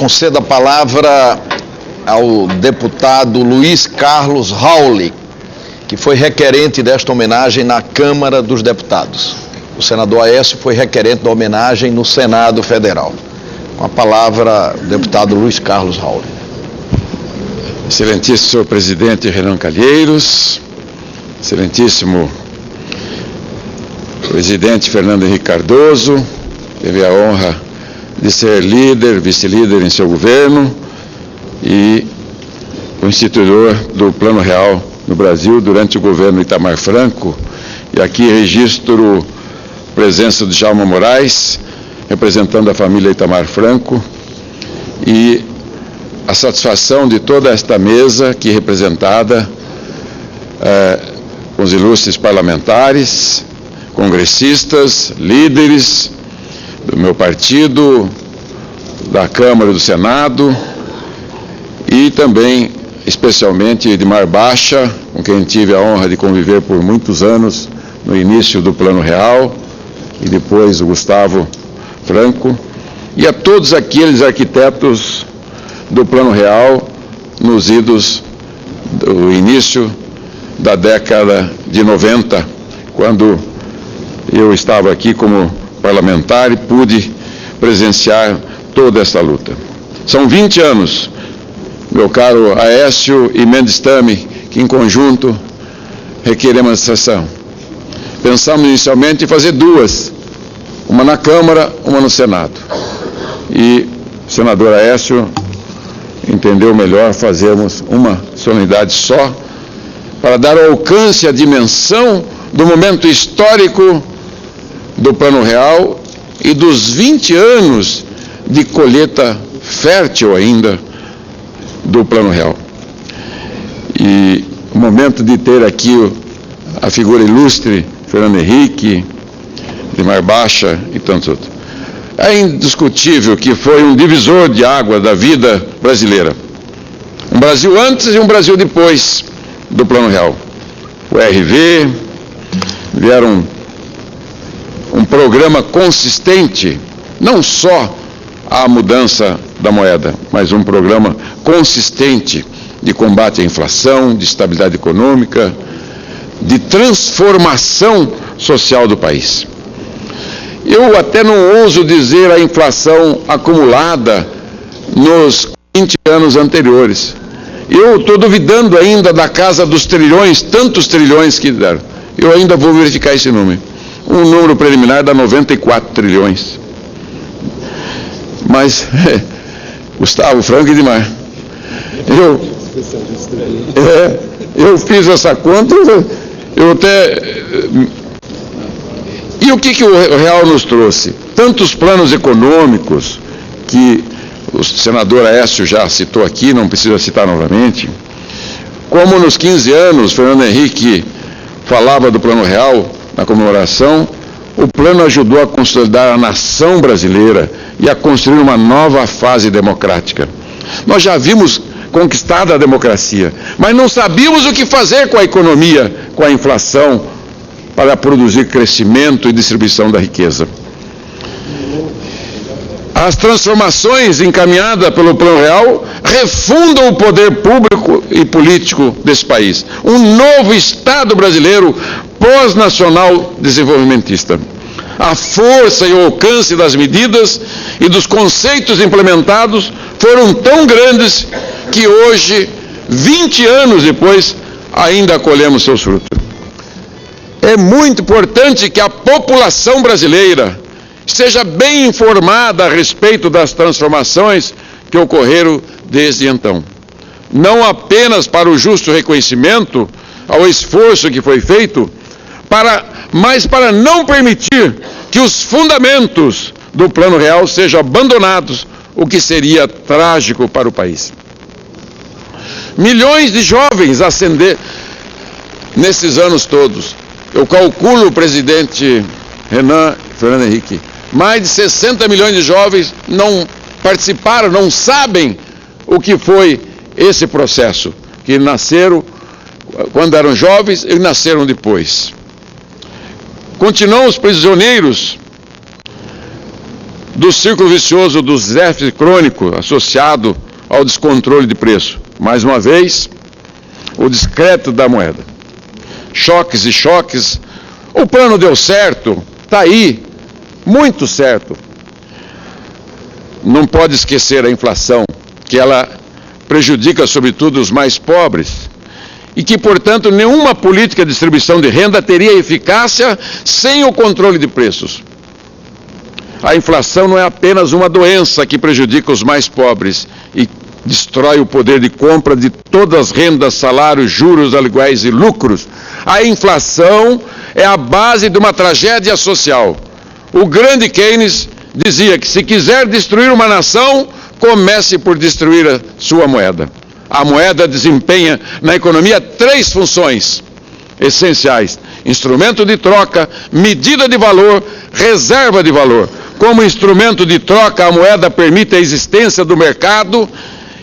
conceda a palavra ao deputado Luiz Carlos Rauli, que foi requerente desta homenagem na Câmara dos Deputados. O senador Aécio foi requerente da homenagem no Senado Federal. Com a palavra, o deputado Luiz Carlos Rauli. Excelentíssimo senhor presidente Renan Calheiros, excelentíssimo presidente Fernando Henrique Cardoso, teve a honra de ser líder, vice-líder em seu governo e o instituidor do Plano Real no Brasil durante o governo Itamar Franco. E aqui registro a presença de Djalma Moraes, representando a família Itamar Franco, e a satisfação de toda esta mesa aqui representada com os ilustres parlamentares, congressistas, líderes do meu partido, da Câmara e do Senado, e também, especialmente, Edmar Baixa, com quem tive a honra de conviver por muitos anos no início do Plano Real, e depois o Gustavo Franco, e a todos aqueles arquitetos do Plano Real nos idos do início da década de 90, quando eu estava aqui como parlamentar e pude presenciar toda essa luta. São 20 anos, meu caro Aécio e Mendes Tame, que em conjunto requeremos a sessão. Pensamos inicialmente em fazer duas, uma na Câmara, uma no Senado. E o senador Aécio entendeu melhor fazermos uma solenidade só, para dar ao alcance a dimensão do momento histórico do Plano Real e dos 20 anos de colheita fértil ainda do Plano Real. E o momento de ter aqui a figura ilustre, Fernando Henrique, Edmar Baixa e tantos outros. É indiscutível que foi um divisor de água da vida brasileira. Um Brasil antes e um Brasil depois do Plano Real. O RV, vieram um programa consistente, não só a mudança da moeda, mas um programa consistente de combate à inflação, de estabilidade econômica, de transformação social do país. Eu até não ouso dizer a inflação acumulada nos 20 anos anteriores. Eu estou duvidando ainda da casa dos trilhões, tantos trilhões que deram. Eu ainda vou verificar esse número. Um número preliminar dá 94 trilhões. Mas, Gustavo Franco e Edmar, eu fiz essa conta, eu até... E o que o Real nos trouxe? Tantos planos econômicos, que o senador Aécio já citou aqui, não precisa citar novamente, como nos 15 anos, Fernando Henrique falava do Plano Real, na comemoração, o plano ajudou a consolidar a nação brasileira e a construir uma nova fase democrática. Nós já vimos conquistada a democracia, mas não sabíamos o que fazer com a economia, com a inflação, para produzir crescimento e distribuição da riqueza. As transformações encaminhadas pelo Plano Real refundam o poder público e político desse país. Um novo Estado brasileiro pós-nacional desenvolvimentista. A força e o alcance das medidas e dos conceitos implementados foram tão grandes que hoje, 20 anos depois, ainda colhemos seus frutos. É muito importante que a população brasileira esteja bem informada a respeito das transformações que ocorreram desde então. Não apenas para o justo reconhecimento ao esforço que foi feito, mas para não permitir que os fundamentos do Plano Real sejam abandonados, o que seria trágico para o país. Milhões de jovens ascenderam nesses anos todos. Eu calculo, presidente Renan, Fernando Henrique, mais de 60 milhões de jovens não participaram, não sabem o que foi esse processo, que nasceram quando eram jovens e nasceram depois. Continuam os prisioneiros do círculo vicioso do déficit crônico associado ao descontrole de preço. Mais uma vez, o descrédito da moeda. Choques e choques. O plano deu certo, está aí, muito certo. Não pode esquecer a inflação, que ela prejudica sobretudo os mais pobres, e que, portanto, nenhuma política de distribuição de renda teria eficácia sem o controle de preços. A inflação não é apenas uma doença que prejudica os mais pobres e destrói o poder de compra de todas as rendas, salários, juros, aluguéis e lucros. A inflação é a base de uma tragédia social. O grande Keynes dizia que, se quiser destruir uma nação, comece por destruir a sua moeda. A moeda desempenha na economia 3 funções essenciais: instrumento de troca, medida de valor, reserva de valor. Como instrumento de troca, a moeda permite a existência do mercado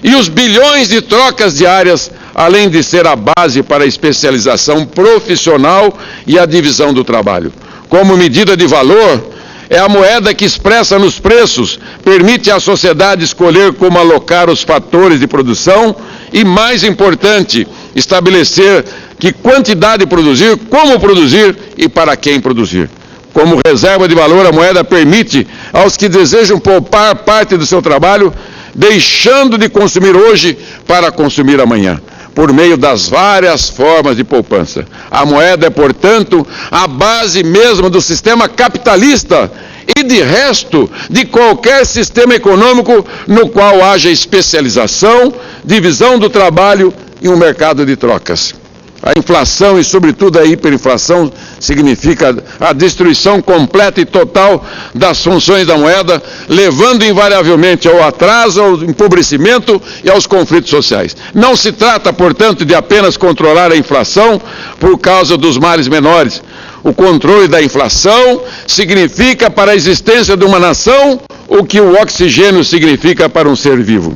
e os bilhões de trocas diárias, além de ser a base para a especialização profissional e a divisão do trabalho. Como medida de valor, é a moeda que expressa nos preços, permite à sociedade escolher como alocar os fatores de produção e, mais importante, estabelecer que quantidade produzir, como produzir e para quem produzir. Como reserva de valor, a moeda permite aos que desejam poupar parte do seu trabalho, deixando de consumir hoje para consumir amanhã, por meio das várias formas de poupança. A moeda é, portanto, a base mesmo do sistema capitalista e, de resto, de qualquer sistema econômico no qual haja especialização, divisão do trabalho e um mercado de trocas. A inflação e, sobretudo, a hiperinflação significa a destruição completa e total das funções da moeda, levando invariavelmente ao atraso, ao empobrecimento e aos conflitos sociais. Não se trata, portanto, de apenas controlar a inflação por causa dos males menores. O controle da inflação significa para a existência de uma nação o que o oxigênio significa para um ser vivo.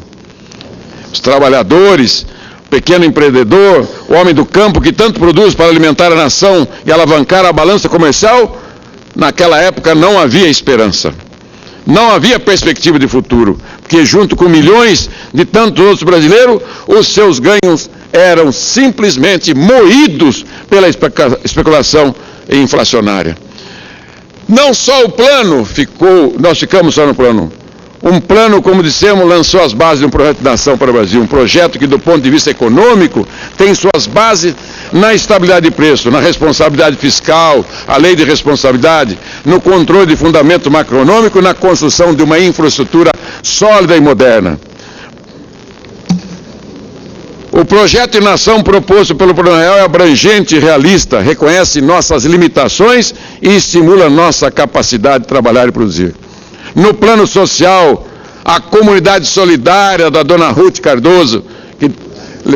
Os trabalhadores, pequeno empreendedor, o homem do campo que tanto produz para alimentar a nação e alavancar a balança comercial, naquela época não havia esperança. Não havia perspectiva de futuro, porque junto com milhões de tantos outros brasileiros, os seus ganhos eram simplesmente moídos pela especulação inflacionária. Não só o plano ficou, nós ficamos só no plano. Um plano, como dissemos, lançou as bases de um projeto de nação para o Brasil. Um projeto que, do ponto de vista econômico, tem suas bases na estabilidade de preço, na responsabilidade fiscal, a lei de responsabilidade, no controle de fundamento macroeconômico, na construção de uma infraestrutura sólida e moderna. O projeto de nação proposto pelo Plano Real é abrangente e realista, reconhece nossas limitações e estimula nossa capacidade de trabalhar e produzir. No plano social, a comunidade solidária da dona Ruth Cardoso, que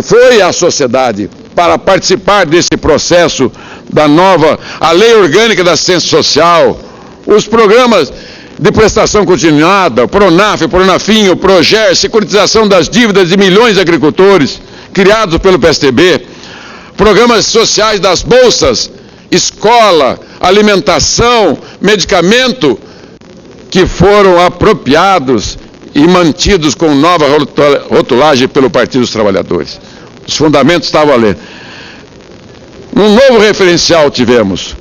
foi à sociedade para participar desse processo da nova, a Lei Orgânica da Assistência Social, os programas de prestação continuada, o Pronaf, o Pronafinho, o Proger, securitização das dívidas de milhões de agricultores, criados pelo PSDB, programas sociais das bolsas, escola, alimentação, medicamento, que foram apropriados e mantidos com nova rotulagem pelo Partido dos Trabalhadores. Os fundamentos estavam ali. Um novo referencial tivemos.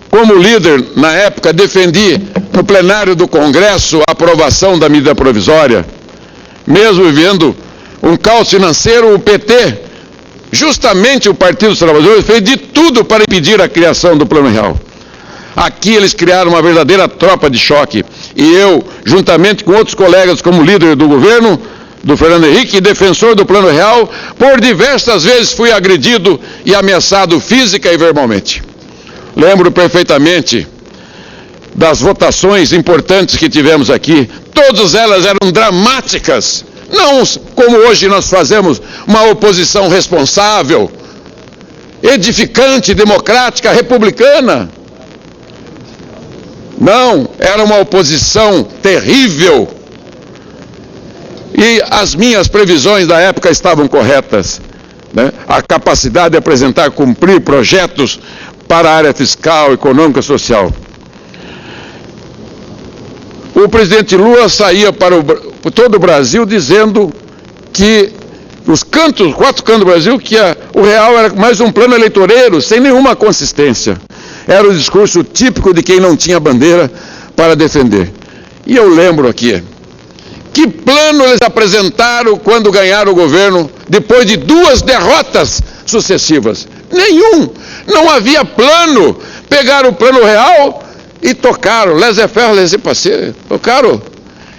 Como líder, na época, defendi no plenário do Congresso a aprovação da medida provisória. Mesmo vivendo um caos financeiro, o PT, justamente o Partido dos Trabalhadores, fez de tudo para impedir a criação do Plano Real. Aqui eles criaram uma verdadeira tropa de choque. E eu, juntamente com outros colegas como líder do governo, do Fernando Henrique, defensor do Plano Real, por diversas vezes fui agredido e ameaçado física e verbalmente. Lembro perfeitamente das votações importantes que tivemos aqui. Todas elas eram dramáticas. Não como hoje nós fazemos uma oposição responsável, edificante, democrática, republicana. Não, era uma oposição terrível. E as minhas previsões da época estavam corretas, né? A capacidade de apresentar, cumprir projetos para a área fiscal, econômica e social. O o presidente Lula saía para todo o Brasil dizendo que os 4 cantos do Brasil, que o real era mais um plano eleitoreiro, sem nenhuma consistência. Era o discurso típico de quem não tinha bandeira para defender. E eu lembro aqui, que plano eles apresentaram quando ganharam o governo, depois de 2 derrotas sucessivas? Nenhum. Não havia plano. Pegaram o plano real e tocaram, laissez-faire, laissez-passer, tocaram.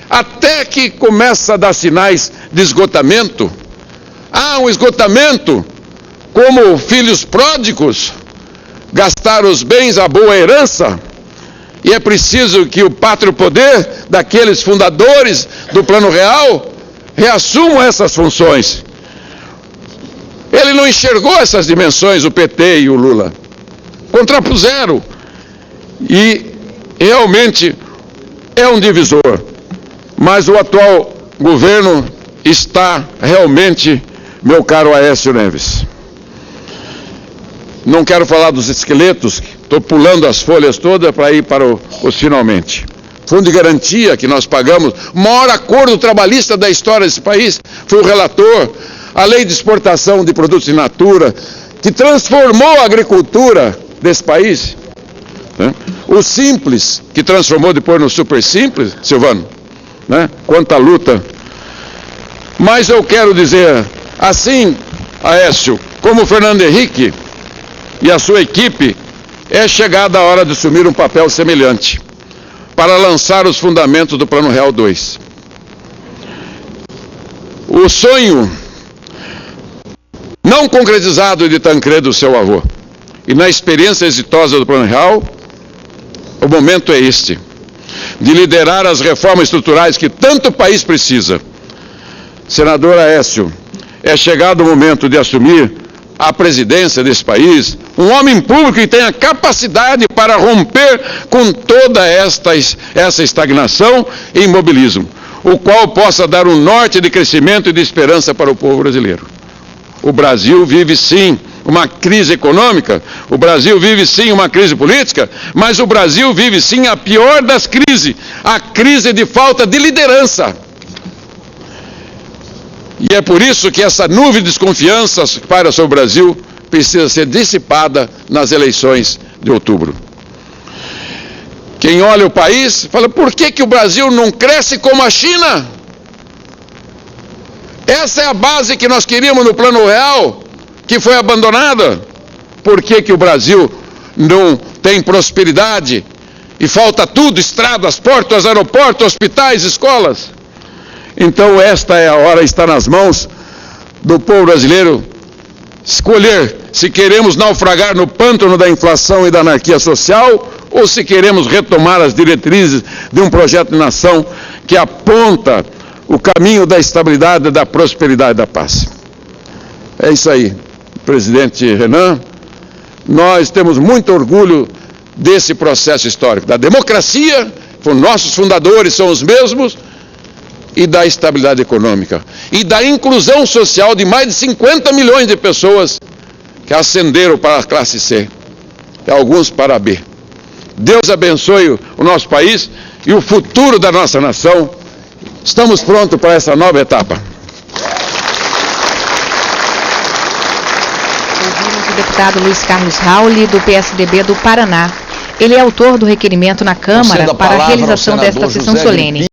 Até que começa a dar sinais de esgotamento. Há um esgotamento, como filhos pródigos, gastaram os bens, a boa herança, e é preciso que o pátrio poder daqueles fundadores do Plano Real reassumam essas funções. Ele não enxergou essas dimensões, o PT e o Lula. Contrapuseram. E realmente é um divisor. Mas o atual governo está realmente, meu caro Aécio Neves. Não quero falar dos esqueletos, estou pulando as folhas todas para ir para os finalmente. Fundo de garantia que nós pagamos, o maior acordo trabalhista da história desse país, foi o relator. A lei de exportação de produtos in natura, que transformou a agricultura desse país. Né? O Simples, que transformou depois no Super Simples, Silvano. Né? Quanta luta. Mas eu quero dizer, assim, Aécio, como o Fernando Henrique e a sua equipe, é chegada a hora de assumir um papel semelhante, para lançar os fundamentos do Plano Real 2. O sonho não concretizado de Tancredo, seu avô, e na experiência exitosa do Plano Real, o momento é este, de liderar as reformas estruturais que tanto o país precisa. Senador Aécio, é chegado o momento de assumir a presidência desse país, um homem público que tenha capacidade para romper com toda essa estagnação e imobilismo, o qual possa dar um norte de crescimento e de esperança para o povo brasileiro. O Brasil vive sim uma crise econômica, o Brasil vive sim uma crise política, mas o Brasil vive sim a pior das crises, a crise de falta de liderança. E é por isso que essa nuvem de desconfiança que paira sobre o Brasil precisa ser dissipada nas eleições de outubro. Quem olha o país fala, por que o Brasil não cresce como a China? Essa é a base que nós queríamos no Plano Real, que foi abandonada. Por que o Brasil não tem prosperidade e falta tudo, estradas, portos, aeroportos, hospitais, escolas? Então esta é a hora, está nas mãos do povo brasileiro escolher se queremos naufragar no pântano da inflação e da anarquia social ou se queremos retomar as diretrizes de um projeto de nação que aponta o caminho da estabilidade, da prosperidade e da paz. É isso aí, presidente Renan. Nós temos muito orgulho desse processo histórico, da democracia, os nossos fundadores são os mesmos, e da estabilidade econômica, e da inclusão social de mais de 50 milhões de pessoas que ascenderam para a classe C, e alguns para a B. Deus abençoe o nosso país e o futuro da nossa nação. Estamos prontos para essa nova etapa. Ouvimos o deputado Luiz Carlos Rauli, do PSDB do Paraná. Ele é autor do requerimento na Câmara para a realização desta sessão solene.